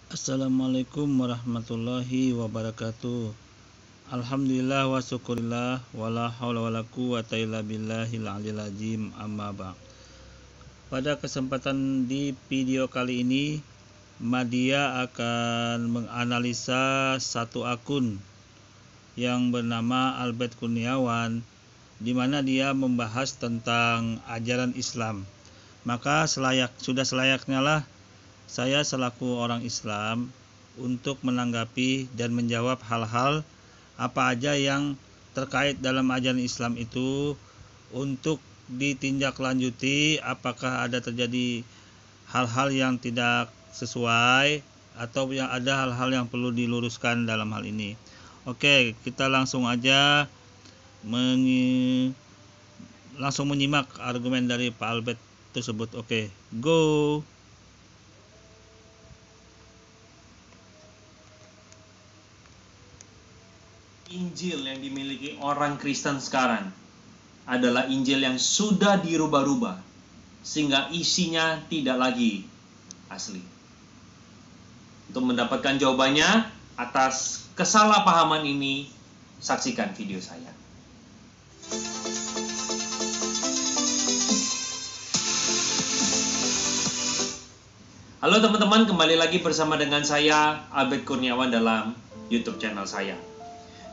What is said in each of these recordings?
Assalamualaikum warahmatullahi wabarakatuh. Alhamdulillah wa syukurillah wala haula wala quwata illa billahil aliyil azim, amma ba'd. Pada kesempatan di video kali ini, Madia akan menganalisa satu akun yang bernama Albert Kurniawan, di mana dia membahas tentang ajaran Islam. Maka sudah selayaknya lah saya selaku orang Islam untuk menanggapi dan menjawab hal-hal apa aja yang terkait dalam ajaran Islam itu, untuk ditindaklanjuti apakah ada terjadi hal-hal yang tidak sesuai atau yang ada hal-hal yang perlu diluruskan dalam hal ini. Oke, kita langsung aja langsung menyimak argumen dari Pak Albert tersebut. Oke, go. Injil yang dimiliki orang Kristen sekarang adalah Injil yang sudah dirubah-rubah sehingga isinya tidak lagi asli. Untuk mendapatkan jawabannya atas kesalahpahaman ini, saksikan video saya. Halo teman-teman, kembali lagi bersama dengan saya Albert Kurniawan dalam YouTube channel saya.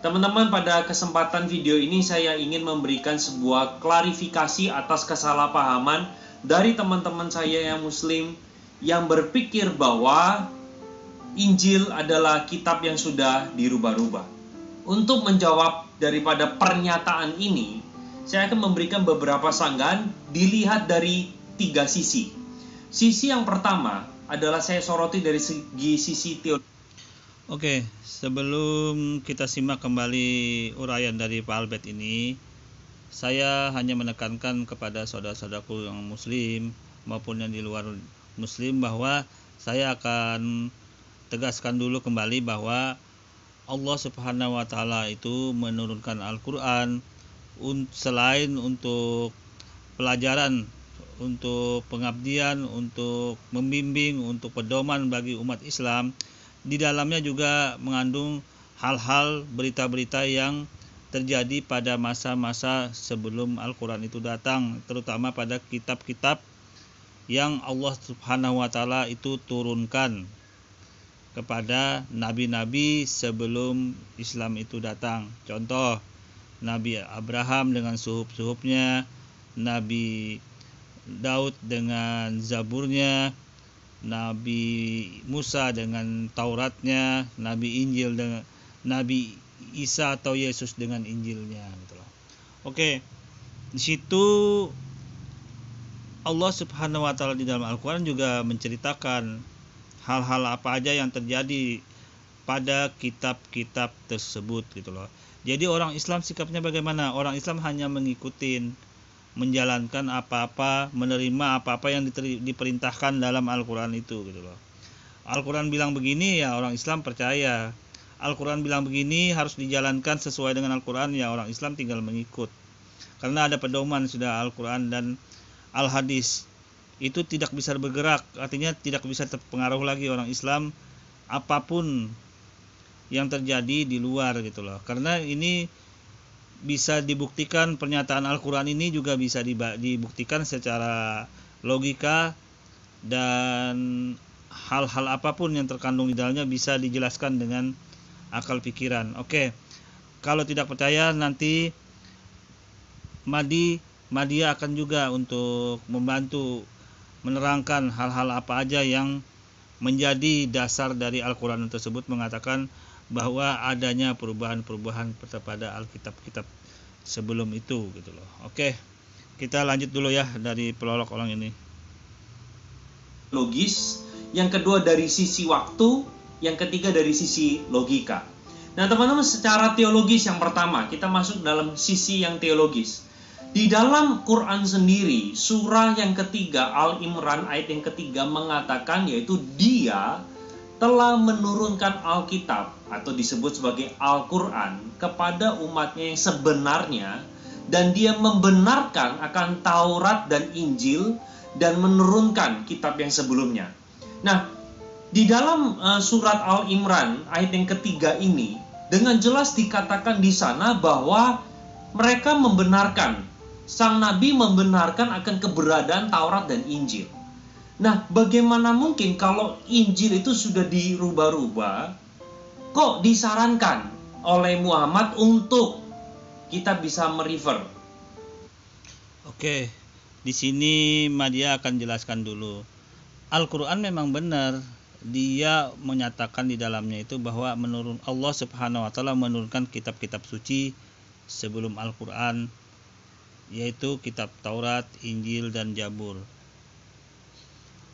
Teman-teman, pada kesempatan video ini saya ingin memberikan sebuah klarifikasi atas kesalahpahaman dari teman-teman saya yang muslim yang berpikir bahwa Injil adalah kitab yang sudah dirubah-rubah. Untuk menjawab daripada pernyataan ini, saya akan memberikan beberapa sanggahan dilihat dari 3 sisi. Sisi yang pertama adalah saya soroti dari segi sisi teologi. Oke, sebelum kita simak kembali uraian dari Pak Albert ini, saya hanya menekankan kepada saudara-saudaraku yang muslim maupun yang di luar muslim bahwa saya akan tegaskan dulu kembali bahwa Allah Subhanahu wa taala itu menurunkan Al-Qur'an selain untuk pelajaran, untuk pengabdian, untuk membimbing, untuk pedoman bagi umat Islam. Di dalamnya juga mengandung hal-hal, berita-berita yang terjadi pada masa-masa sebelum Al-Quran itu datang, terutama pada kitab-kitab yang Allah Subhanahu wa taala itu turunkan kepada nabi-nabi sebelum Islam itu datang. Contoh, Nabi Abraham dengan suhuf-suhufnya, Nabi Daud dengan Zaburnya, Nabi Musa dengan Tauratnya, Nabi Injil dengan Nabi Isa atau Yesus dengan Injilnya, gitu loh. Oke, di situ Allah Subhanahu wa taala di dalam Al-Qur'an juga menceritakan hal-hal apa aja yang terjadi pada kitab-kitab tersebut, gitu loh. Jadi orang Islam sikapnya bagaimana? Orang Islam hanya mengikuti, menjalankan apa-apa, menerima apa-apa yang diperintahkan dalam Al-Quran itu, gitu loh. Al-Quran bilang begini, ya orang Islam percaya. Al-Quran bilang begini, harus dijalankan sesuai dengan Al-Quran, ya orang Islam tinggal mengikut. Karena ada pedoman sudah Al-Quran dan Al-Hadis. Itu tidak bisa bergerak, artinya tidak bisa terpengaruh lagi orang Islam apapun yang terjadi di luar, gitu loh. Karena ini bisa dibuktikan, pernyataan Al-Quran ini juga bisa dibuktikan secara logika, dan hal-hal apapun yang terkandung di dalamnya bisa dijelaskan dengan akal pikiran. Oke, kalau tidak percaya nanti Madia akan juga untuk membantu menerangkan hal-hal apa aja yang menjadi dasar dari Al-Quran tersebut, mengatakan bahwa adanya perubahan-perubahan pada Alkitab-kitab sebelum itu, gitu loh. Oke, kita lanjut dulu ya dari pelolok orang ini. Logis, yang kedua dari sisi waktu, yang ketiga dari sisi logika. Nah teman-teman, secara teologis yang pertama, kita masuk dalam sisi yang teologis. Di dalam Quran sendiri, surah yang ketiga, Al-Imran ayat yang ketiga mengatakan, yaitu Dia telah menurunkan Alkitab atau disebut sebagai Al-Quran kepada umatnya yang sebenarnya, dan Dia membenarkan akan Taurat dan Injil dan menurunkan kitab yang sebelumnya. Nah, Di dalam surat Al-Imran ayat yang ketiga ini dengan jelas dikatakan di sana bahwa mereka membenarkan, sang nabi membenarkan akan keberadaan Taurat dan Injil. Nah, bagaimana mungkin kalau Injil itu sudah dirubah-rubah, kok disarankan oleh Muhammad untuk kita bisa merefer? Oke, di sini Madia akan jelaskan dulu. Al-Quran memang benar, dia menyatakan di dalamnya itu bahwa Allah Subhanahu wa taala menurunkan kitab-kitab suci sebelum Al-Quran, yaitu kitab Taurat, Injil dan Zabur.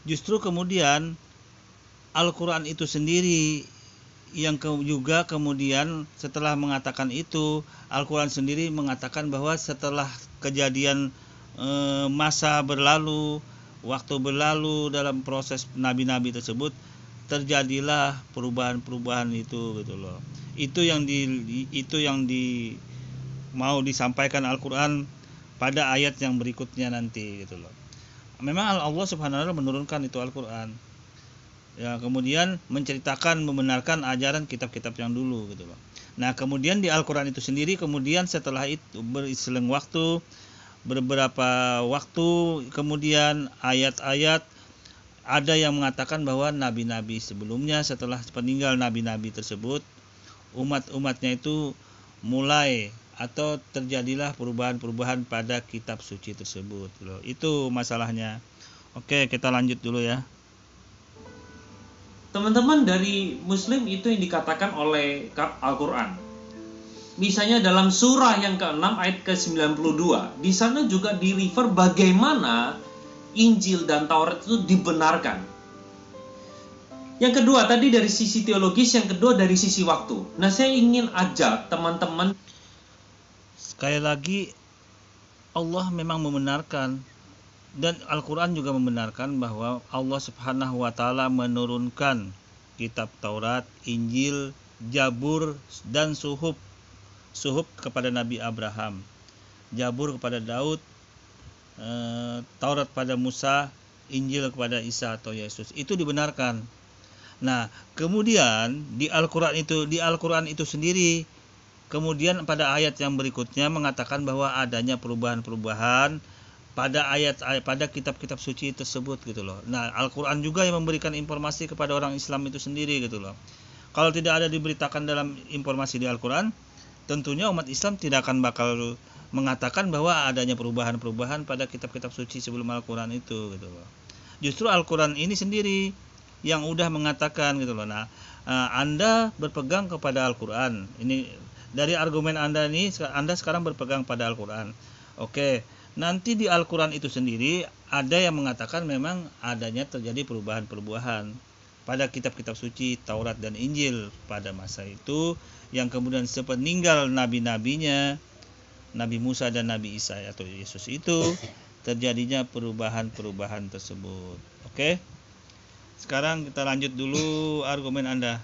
Justru kemudian Al-Quran itu sendiri yang juga kemudian setelah mengatakan itu, Al-Quran sendiri mengatakan bahwa setelah kejadian masa berlalu, waktu berlalu dalam proses nabi-nabi tersebut, terjadilah perubahan-perubahan itu gitu loh. Itu yang mau disampaikan Al-Quran pada ayat yang berikutnya nanti gitu loh. Memang Allah Subhanahu wa taala menurunkan itu Al-Quran. Ya, kemudian menceritakan, membenarkan ajaran kitab-kitab yang dulu gitu loh. Nah, kemudian di Al-Quran itu sendiri kemudian setelah itu berselang waktu, beberapa waktu kemudian ayat-ayat ada yang mengatakan bahwa nabi-nabi sebelumnya setelah peninggal nabi-nabi tersebut, umat-umatnya itu mulai atau terjadilah perubahan-perubahan pada kitab suci tersebut loh. Itu masalahnya. Oke, kita lanjut dulu ya. Teman-teman dari Muslim itu yang dikatakan oleh Al-Quran. Misalnya dalam surah yang ke-6 ayat ke-92, di sana juga di-refer bagaimana Injil dan Taurat itu dibenarkan. Yang kedua tadi dari sisi teologis, yang kedua dari sisi waktu. Nah, saya ingin ajak teman-teman, sekali lagi, Allah memang membenarkan, dan Al-Quran juga membenarkan bahwa Allah Subhanahu wa taala menurunkan kitab Taurat, Injil, Zabur dan Suhuf kepada Nabi Abraham, Zabur kepada Daud, Taurat pada Musa, Injil kepada Isa atau Yesus. Itu dibenarkan. Nah, kemudian di Al-Quran itu sendiri kemudian pada ayat yang berikutnya mengatakan bahwa adanya perubahan-perubahan pada kitab-kitab suci tersebut gitu loh. Nah, Al-Quran juga yang memberikan informasi kepada orang Islam itu sendiri gitu loh. Kalau tidak ada diberitakan dalam informasi di Al-Quran, tentunya umat Islam tidak akan bakal mengatakan bahwa adanya perubahan-perubahan pada kitab-kitab suci sebelum Al-Quran itu gitu loh. Justru Al-Quran ini sendiri yang udah mengatakan gitu loh. Nah, Anda berpegang kepada Al-Quran. Ini dari argumen Anda ini, Anda sekarang berpegang pada Al-Quran. Oke. Nanti di Al-Quran itu sendiri ada yang mengatakan memang adanya terjadi perubahan-perubahan pada kitab-kitab suci Taurat dan Injil pada masa itu, yang kemudian sepeninggal nabi-nabinya, Nabi Musa dan Nabi Isa atau Yesus itu, terjadinya perubahan-perubahan tersebut. Oke? Sekarang kita lanjut dulu argumen Anda.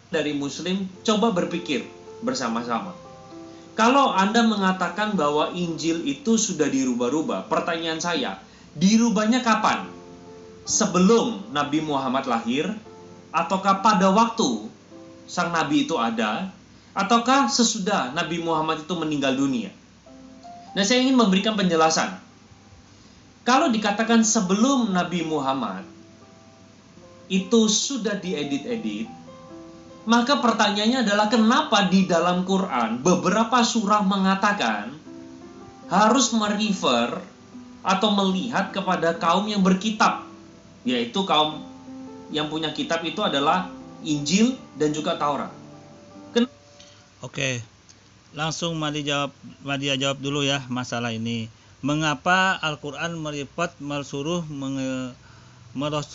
Dari Muslim, coba berpikir bersama-sama. Kalau Anda mengatakan bahwa Injil itu sudah dirubah-rubah, pertanyaan saya, dirubahnya kapan? Sebelum Nabi Muhammad lahir? Ataukah pada waktu sang Nabi itu ada? Ataukah sesudah Nabi Muhammad itu meninggal dunia? Nah, saya ingin memberikan penjelasan. Kalau dikatakan sebelum Nabi Muhammad itu sudah diedit-edit, maka pertanyaannya adalah kenapa di dalam Quran beberapa surah mengatakan harus merefer atau melihat kepada kaum yang berkitab, yaitu kaum yang punya kitab itu adalah Injil dan juga Taurat. Oke, langsung Madia jawab dulu ya masalah ini. Mengapa Al-Quran suruh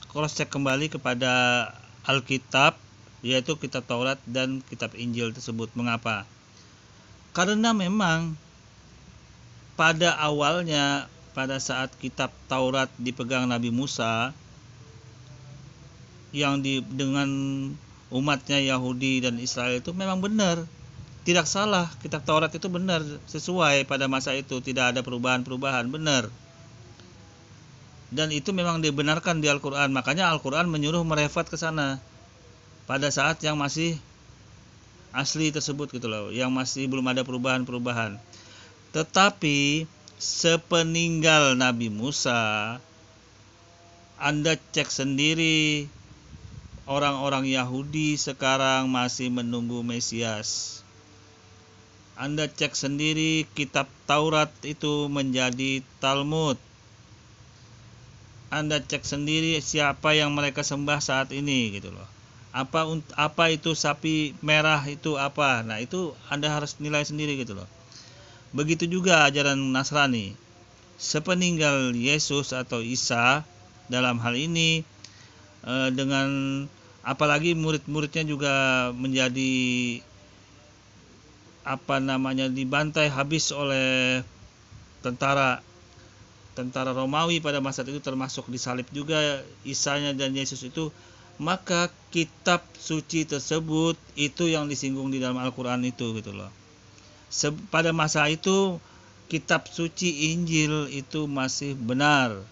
cross-check kembali kepada Alkitab, yaitu kitab Taurat dan kitab Injil tersebut? Mengapa? Karena memang pada awalnya, pada saat kitab Taurat dipegang Nabi Musa, yang dengan umatnya Yahudi dan Israel itu memang benar, tidak salah, kitab Taurat itu benar, sesuai pada masa itu, tidak ada perubahan-perubahan, benar. dan itu memang dibenarkan di Al-Quran. Makanya Al-Quran menyuruh merefer ke sana pada saat yang masih asli tersebut gitu loh, yang masih belum ada perubahan-perubahan. Tetapi sepeninggal Nabi Musa, Anda cek sendiri, orang-orang Yahudi sekarang masih menunggu Mesias. Anda cek sendiri, kitab Taurat itu menjadi Talmud. Anda cek sendiri siapa yang mereka sembah saat ini gitu loh. Apa itu sapi merah itu apa? Nah, itu Anda harus nilai sendiri gitu loh. Begitu juga ajaran Nasrani. Sepeninggal Yesus atau Isa dalam hal ini, dengan apalagi murid-muridnya juga menjadi dibantai habis oleh tentara Romawi pada masa itu, termasuk disalib juga Isanya dan Yesus itu. Maka kitab suci tersebut itu yang disinggung di dalam Al-Quran itu gitu loh. Pada masa itu kitab suci Injil itu masih benar,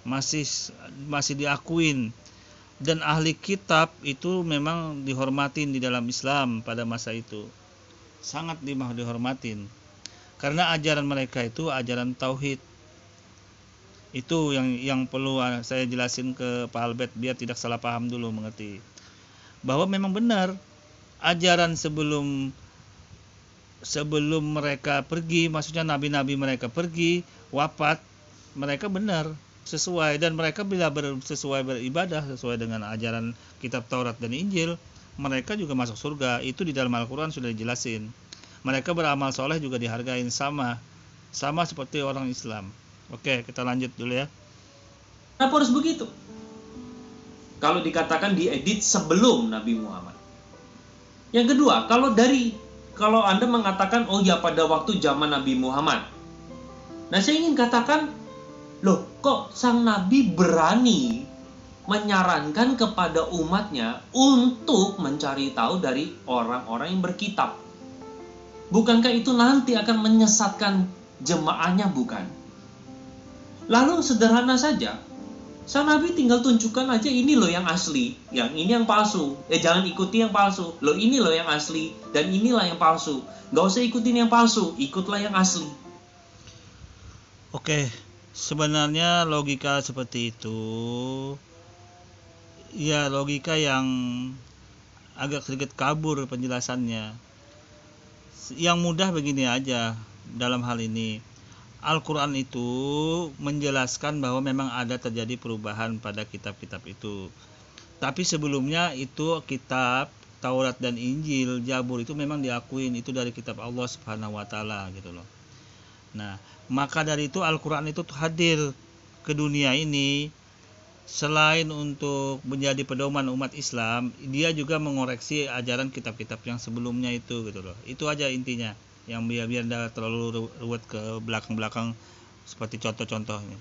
masih diakuin, dan ahli kitab itu memang dihormatin di dalam Islam pada masa itu, sangat dihormatin, karena ajaran mereka itu ajaran tauhid. Itu yang perlu saya jelasin ke Pak Albert biar tidak salah paham dulu, mengerti bahwa memang benar ajaran sebelum mereka pergi, maksudnya nabi-nabi mereka pergi wafat, mereka benar sesuai, dan mereka bila sesuai beribadah sesuai dengan ajaran kitab Taurat dan Injil, mereka juga masuk surga. Itu di dalam Al-Quran sudah dijelasin. Mereka beramal soleh juga dihargain sama seperti orang Islam. Oke, kita lanjut dulu ya. Kenapa harus begitu? Kalau dikatakan diedit sebelum Nabi Muhammad. Yang kedua, kalau Anda mengatakan oh ya pada waktu zaman Nabi Muhammad. Nah, saya ingin katakan, loh kok sang Nabi berani menyarankan kepada umatnya untuk mencari tahu dari orang-orang yang berkitab? Bukankah itu nanti akan menyesatkan jemaahnya, bukan? Lalu sederhana saja, sang Nabi tinggal tunjukkan aja, ini loh yang asli, yang ini yang palsu. Jangan ikuti yang palsu. Loh ini loh yang asli, dan inilah yang palsu. Gak usah ikutin yang palsu, ikutlah yang asli. Oke, sebenarnya logika seperti itu, ya logika yang agak sedikit kabur penjelasannya. Yang mudah begini aja dalam hal ini. Al-Quran itu menjelaskan bahwa memang ada terjadi perubahan pada kitab-kitab itu. Tapi sebelumnya itu kitab Taurat dan Injil, Zabur itu memang diakuin itu dari kitab Allah Subhanahu wa taala gitu loh. Nah, maka dari itu Al-Quran itu hadir ke dunia ini selain untuk menjadi pedoman umat Islam, dia juga mengoreksi ajaran kitab-kitab yang sebelumnya itu gitu loh. Itu aja intinya. Yang biar tidak terlalu ruwet ke belakang-belakang seperti contoh-contohnya.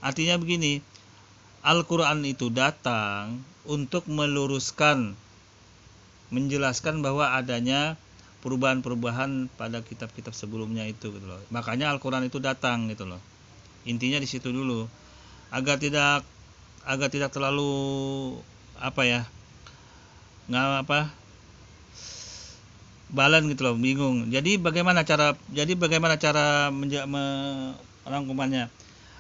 Artinya begini, Al-Quran itu datang untuk meluruskan, menjelaskan bahwa adanya perubahan-perubahan pada kitab-kitab sebelumnya itu gitu loh. Makanya Al-Quran itu datang gitu loh. Intinya di situ dulu, agar tidak terlalu balan gitu loh, bingung. Jadi bagaimana cara merangkumannya?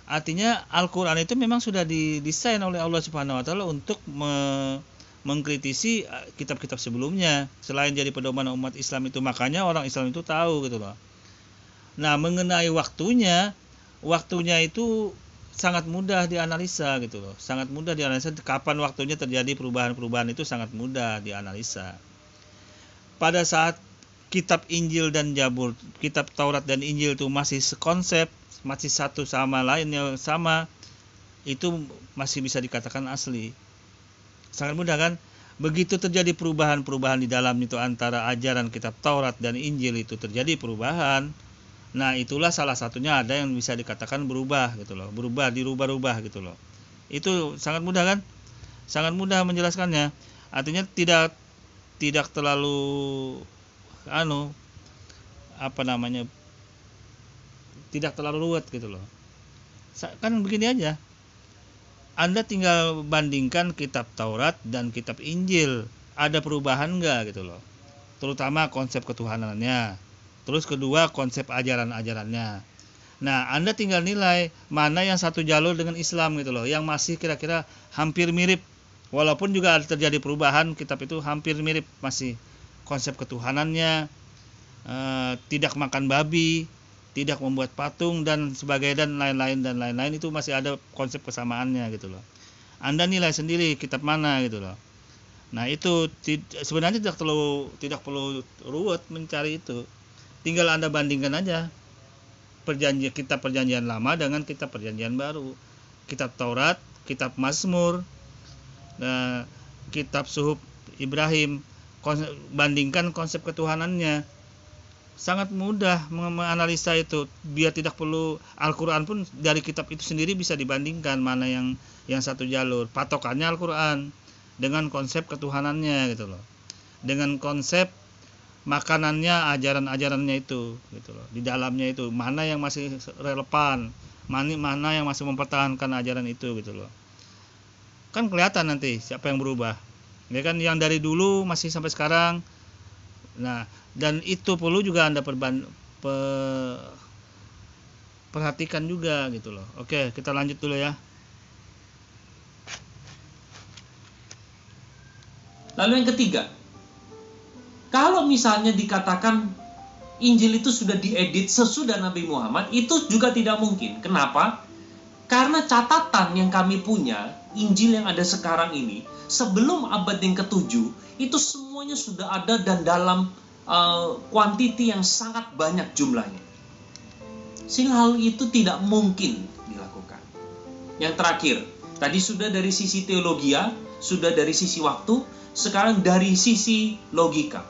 Artinya Al-Quran itu memang sudah didesain oleh Allah Subhanahu wa taala untuk mengkritisi kitab-kitab sebelumnya selain jadi pedoman umat Islam itu. Makanya orang Islam itu tahu gitu loh. Nah, mengenai waktunya itu sangat mudah dianalisa gitu loh. Sangat mudah dianalisa kapan waktunya terjadi perubahan-perubahan, itu sangat mudah dianalisa. Pada saat kitab Injil dan Zabur, kitab Taurat dan Injil itu masih sekonsep, masih satu sama lainnya sama, itu masih bisa dikatakan asli. Sangat mudah kan? Begitu terjadi perubahan-perubahan di dalam itu antara ajaran kitab Taurat dan Injil itu terjadi perubahan. Nah, itulah salah satunya ada yang bisa dikatakan berubah gitu loh. Dirubah-rubah gitu loh. Itu sangat mudah kan? Sangat mudah menjelaskannya. Artinya tidak terlalu tidak terlalu ruwet gitu loh. Kan begini aja. Anda tinggal bandingkan kitab Taurat dan kitab Injil. Ada perubahan nggak gitu loh. Terutama konsep ketuhanannya. Terus kedua, konsep ajaran-ajarannya. Nah, Anda tinggal nilai mana yang satu jalur dengan Islam gitu loh, yang masih kira-kira hampir mirip. Walaupun juga ada terjadi perubahan, kitab itu hampir mirip, masih konsep ketuhanannya, tidak makan babi, tidak membuat patung dan sebagainya dan lain-lain itu masih ada konsep kesamaannya gitu loh. Anda nilai sendiri kitab mana gitu loh. Nah, itu sebenarnya tidak perlu ruwet mencari itu. Tinggal Anda bandingkan aja kitab perjanjian lama dengan kitab perjanjian baru. Kitab Taurat, kitab Mazmur, kitab Suhuf Ibrahim, bandingkan konsep ketuhanannya. Sangat mudah menganalisa itu, biar tidak perlu Al-Quran pun dari kitab itu sendiri bisa dibandingkan mana yang satu jalur. Patokannya Al-Quran dengan konsep ketuhanannya gitu loh, dengan konsep makanannya, ajaran-ajarannya itu gitu loh. Di dalamnya itu mana yang masih relevan, mana yang masih mempertahankan ajaran itu gitu loh. Kan kelihatan nanti siapa yang berubah, ya kan, yang dari dulu masih sampai sekarang. Nah, dan itu perlu juga Anda perhatikan juga gitu loh. Oke, kita lanjut dulu ya. Lalu yang ketiga, kalau misalnya dikatakan Injil itu sudah diedit sesudah Nabi Muhammad, itu juga tidak mungkin. Kenapa? Karena catatan yang kami punya, Injil yang ada sekarang ini, sebelum abad yang ke-7, itu semuanya sudah ada dan dalam kuantiti yang sangat banyak jumlahnya. Sehingga hal itu tidak mungkin dilakukan. Yang terakhir, tadi sudah dari sisi teologia, sudah dari sisi waktu, sekarang dari sisi logika.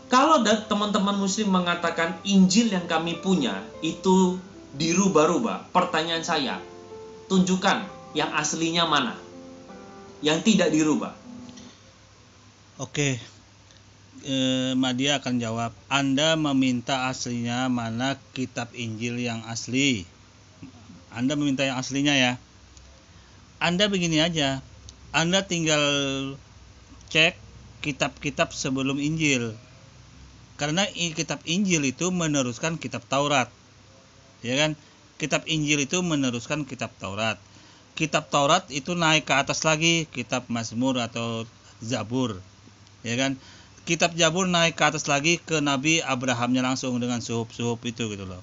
Kalau teman-teman muslim mengatakan Injil yang kami punya itu dirubah-rubah, pertanyaan saya, tunjukkan yang aslinya mana, yang tidak dirubah. Oke, Madia akan jawab. Anda meminta aslinya mana kitab Injil yang asli. Anda meminta yang aslinya ya. Anda begini aja, Anda tinggal cek kitab-kitab sebelum Injil. Karena kitab Injil itu meneruskan kitab Taurat. Ya kan? Kitab Injil itu meneruskan kitab Taurat. Kitab Taurat itu naik ke atas lagi, kitab Mazmur atau Zabur. Ya kan? Kitab Zabur naik ke atas lagi ke Nabi Abrahamnya langsung dengan suhuf-suhuf itu gitu loh.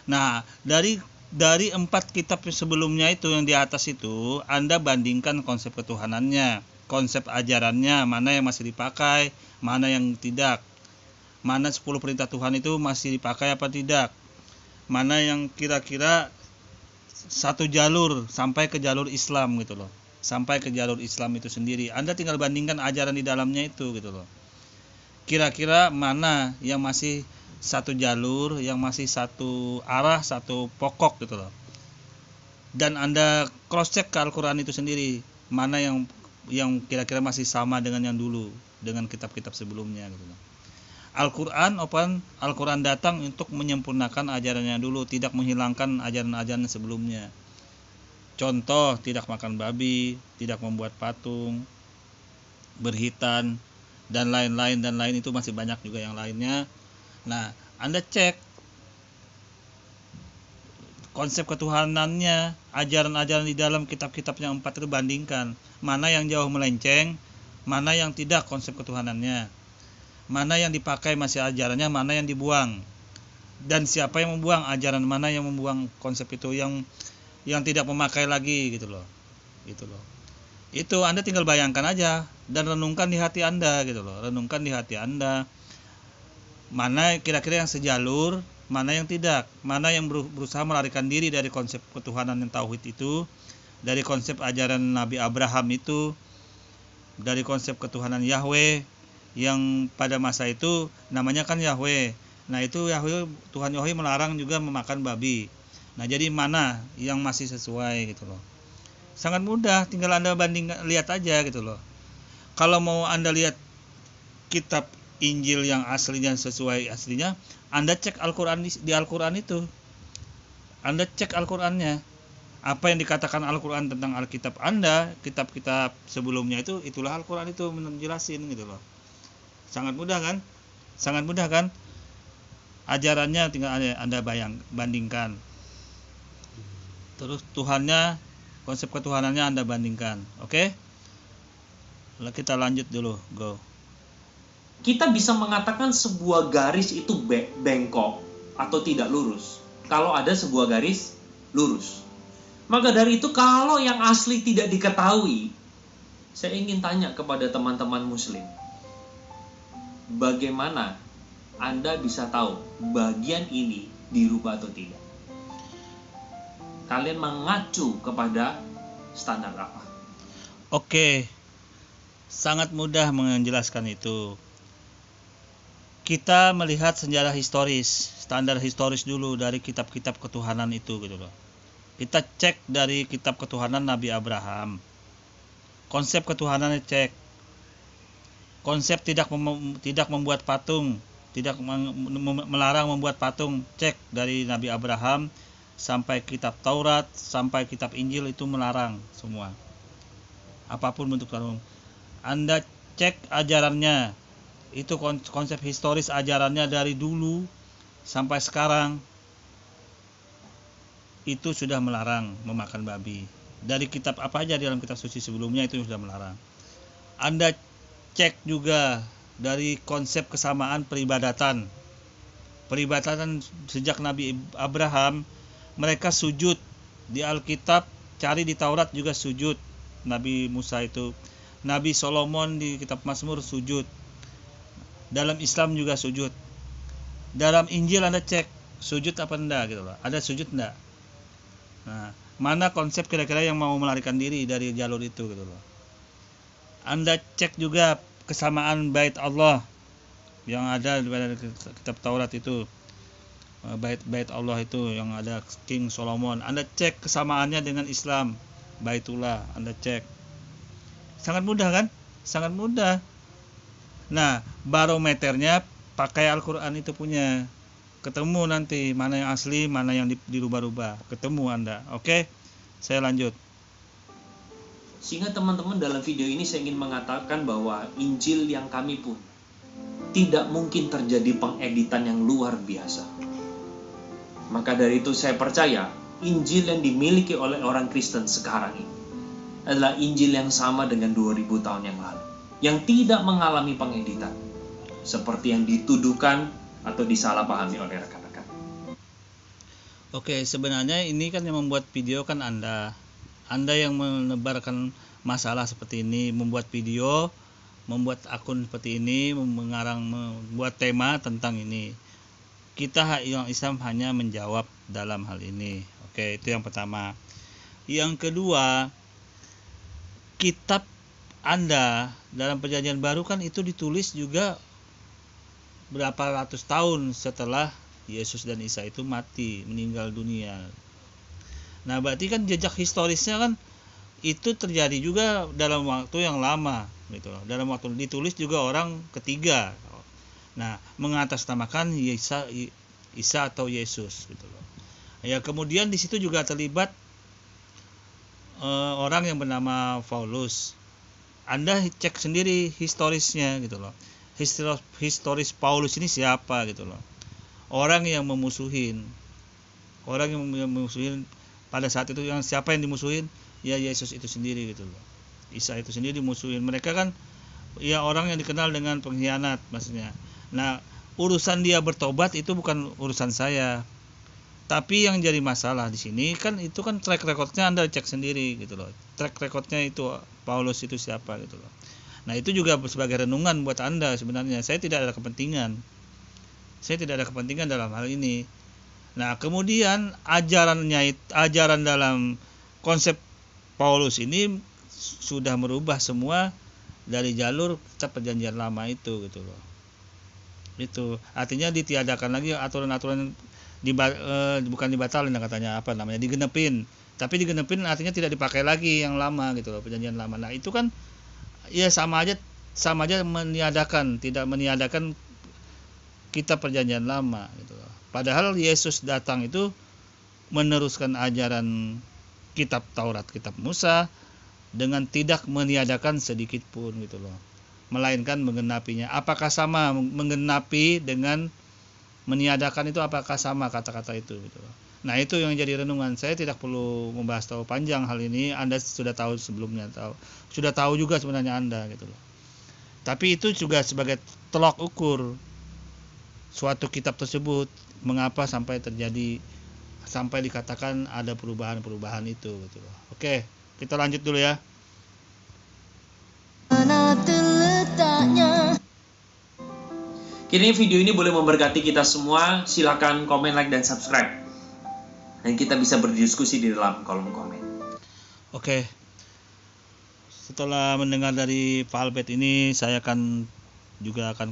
Nah, dari 4 kitab sebelumnya itu yang di atas itu, Anda bandingkan konsep ketuhanannya, konsep ajarannya, mana yang masih dipakai, mana yang tidak. Mana 10 perintah Tuhan itu masih dipakai apa tidak. Mana yang kira-kira satu jalur sampai ke jalur Islam gitu loh. Sampai ke jalur Islam itu sendiri. Anda tinggal bandingkan ajaran di dalamnya itu gitu loh. Kira-kira mana yang masih satu jalur, yang masih satu arah, satu pokok gitu loh. Dan Anda cross check ke Al-Quran itu sendiri, mana yang kira-kira masih sama dengan yang dulu, dengan kitab-kitab sebelumnya gitu loh. Al-Quran datang untuk menyempurnakan ajarannya dulu, tidak menghilangkan ajaran-ajaran sebelumnya. Contoh, tidak makan babi, tidak membuat patung, berhitan, dan lain-lain itu masih banyak juga yang lainnya. Nah, Anda cek konsep ketuhanannya, ajaran-ajaran di dalam kitab-kitab yang 4 itu, bandingkan mana yang jauh melenceng, mana yang tidak konsep ketuhanannya, mana yang dipakai masih ajarannya, mana yang dibuang, dan siapa yang membuang ajaran, mana yang membuang konsep itu, yang tidak memakai lagi gitu loh. Itu Anda tinggal bayangkan aja dan renungkan di hati Anda gitu loh. Renungkan di hati Anda mana kira-kira yang sejalur, mana yang tidak, mana yang berusaha melarikan diri dari konsep ketuhanan yang tauhid itu, dari konsep ajaran Nabi Abraham itu, dari konsep ketuhanan Yahweh yang pada masa itu namanya kan Yahweh. Nah, itu Tuhan Yahweh melarang juga memakan babi. Nah, jadi mana yang masih sesuai gitu loh. Sangat mudah, tinggal Anda lihat aja gitu loh. Kalau mau Anda lihat kitab Injil yang aslinya sesuai aslinya, Anda cek Al-Quran di Al-Quran itu. Anda cek Al-Qurannya. Apa yang dikatakan Al-Quran tentang Alkitab Anda, kitab-kitab sebelumnya itulah Al-Quran itu menjelasin gitu loh. Sangat mudah kan? Sangat mudah kan? Ajarannya tinggal Anda bandingkan. Terus Tuhannya, konsep ketuhanannya Anda bandingkan. Oke? Kita lanjut dulu, go. Kita bisa mengatakan sebuah garis itu bengkok atau tidak lurus kalau ada sebuah garis lurus. Maka dari itu, kalau yang asli tidak diketahui, saya ingin tanya kepada teman-teman muslim, bagaimana Anda bisa tahu bagian ini dirubah atau tidak? Kalian mengacu kepada standar apa? Oke, sangat mudah menjelaskan itu. Kita melihat sejarah historis, standar historis dulu dari kitab-kitab ketuhanan itu gitu loh. Kita cek dari kitab ketuhanan Nabi Abraham. Konsep ketuhanannya cek. Konsep tidak membuat patung, tidak melarang membuat patung, cek dari Nabi Abraham sampai kitab Taurat, sampai kitab Injil itu melarang semua. Apapun bentuk patung. Anda cek ajarannya. Itu konsep historis ajarannya dari dulu sampai sekarang. Itu sudah melarang memakan babi. Dari kitab apa aja di dalam kitab suci sebelumnya itu sudah melarang. Anda cek juga dari konsep kesamaan peribadatan. Peribadatan sejak Nabi Abraham, mereka sujud. Di Alkitab, cari di Taurat juga sujud. Nabi Musa itu. Nabi Solomon di kitab Mazmur sujud. Dalam Islam juga sujud. Dalam Injil Anda cek sujud apa enggak gitu loh. Ada sujud enggak? Nah, mana konsep kira-kira yang mau melarikan diri dari jalur itu gitu loh. Anda cek juga kesamaan bait Allah yang ada di kitab Taurat itu. Bait Allah itu yang ada King Solomon. Anda cek kesamaannya dengan Islam, Baitullah, Anda cek. Sangat mudah kan? Sangat mudah. Nah, barometernya pakai Al-Quran itu punya. Ketemu nanti mana yang asli, mana yang dirubah-rubah. Ketemu Anda. Oke? Saya lanjut. Sehingga teman-teman, dalam video ini saya ingin mengatakan bahwa Injil yang kami pun tidak mungkin terjadi pengeditan yang luar biasa. Maka dari itu saya percaya Injil yang dimiliki oleh orang Kristen sekarang ini adalah Injil yang sama dengan 2000 tahun yang lalu, yang tidak mengalami pengeditan seperti yang dituduhkan atau disalahpahami oleh rekan-rekan. Oke, sebenarnya ini kan yang membuat video kan Anda yang menebarkan masalah seperti ini, membuat video, membuat akun seperti ini, membuat tema tentang ini. Kita yang Islam hanya menjawab dalam hal ini. Oke, itu yang pertama. Yang kedua, kitab Anda dalam Perjanjian Baru kan itu ditulis juga berapa ratus tahun setelah Yesus dan Isa itu meninggal dunia. Nah, berarti kan jejak historisnya kan itu terjadi juga dalam waktu yang lama gitu loh. Dalam waktu ditulis juga orang ketiga. Nah, mengatasnamakan Isa atau Yesus gitu loh. Ya, kemudian di situ juga terlibat orang yang bernama Paulus. Anda cek sendiri historisnya gitu loh. Historis Paulus ini siapa gitu loh. Orang yang memusuhin pada saat itu, yang siapa yang dimusuhin? Ya Yesus itu sendiri gitu loh. Isa itu sendiri dimusuhin. Mereka kan ya orang yang dikenal dengan pengkhianat maksudnya. Nah, urusan dia bertobat itu bukan urusan saya. Tapi yang jadi masalah di sini kan itu kan track recordnya Anda cek sendiri gitu loh. Track recordnya itu Paulus itu siapa gitu loh. Nah, itu juga sebagai renungan buat Anda sebenarnya. Saya tidak ada kepentingan dalam hal ini. Nah, kemudian ajaran dalam konsep Paulus ini sudah merubah semua dari jalur kitab Perjanjian Lama itu gitu loh. Itu artinya ditiadakan lagi aturan-aturan bukan dibatalin katanya digenepin. Tapi digenepin artinya tidak dipakai lagi yang lama gitu loh, Perjanjian Lama. Nah, itu kan ya sama aja tidak meniadakan kitab Perjanjian Lama gitu loh. Padahal Yesus datang itu meneruskan ajaran kitab Taurat, kitab Musa, dengan tidak meniadakan sedikit pun gitu loh, melainkan menggenapinya. Apakah sama menggenapi dengan meniadakan itu, apakah sama kata-kata itu gitu loh. Nah, itu yang jadi renungan. Saya tidak perlu membahas tahu panjang hal ini, Anda sudah tahu sebelumnya, sudah tahu juga sebenarnya Anda gitu loh. Tapi itu juga sebagai tolak ukur suatu kitab tersebut, mengapa sampai dikatakan ada perubahan-perubahan itu gitu loh. Oke, kita lanjut dulu ya. Kini video ini boleh memberkati kita semua. Silakan komen, like, dan subscribe. Dan kita bisa berdiskusi di dalam kolom komen. Oke. Setelah mendengar dari Pak Albert ini, saya akan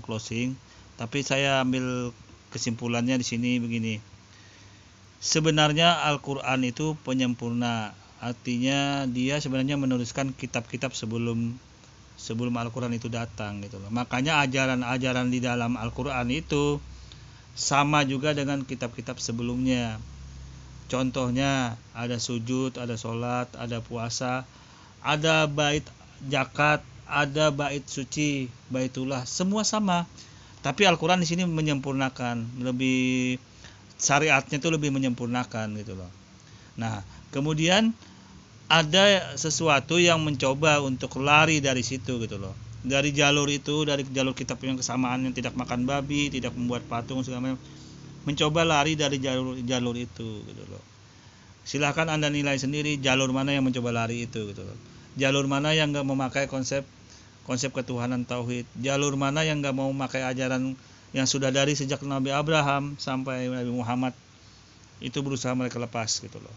closing. Tapi saya ambil kesimpulannya di sini begini. Sebenarnya Al-Quran itu penyempurna. Artinya dia sebenarnya menuliskan kitab-kitab sebelum Al-Quran itu datang gitu loh. Makanya ajaran-ajaran di dalam Al-Quran itu sama juga dengan kitab-kitab sebelumnya. Contohnya ada sujud, ada sholat, ada puasa, ada bait zakat, ada bait suci, baitullah, semua sama. Tapi Al-Quran di sini menyempurnakan, lebih syariatnya itu lebih menyempurnakan gitu loh. Nah, kemudian ada sesuatu yang mencoba untuk lari dari situ gitu loh. Dari jalur itu, dari jalur kitab yang kesamaan yang tidak makan babi, tidak membuat patung segala macam, mencoba lari dari jalur itu gitu loh. Silahkan Anda nilai sendiri jalur mana yang mencoba lari itu gitu loh. Jalur mana yang enggak memakai konsep ketuhanan tauhid, jalur mana yang enggak mau memakai ajaran yang sudah dari sejak Nabi Abraham sampai Nabi Muhammad itu berusaha mereka lepas gitu loh.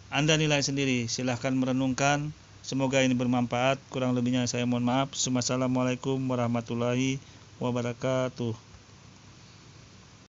Anda nilai sendiri, silahkan merenungkan. Semoga ini bermanfaat. Kurang lebihnya saya mohon maaf. Wassalamualaikum warahmatullahi wabarakatuh.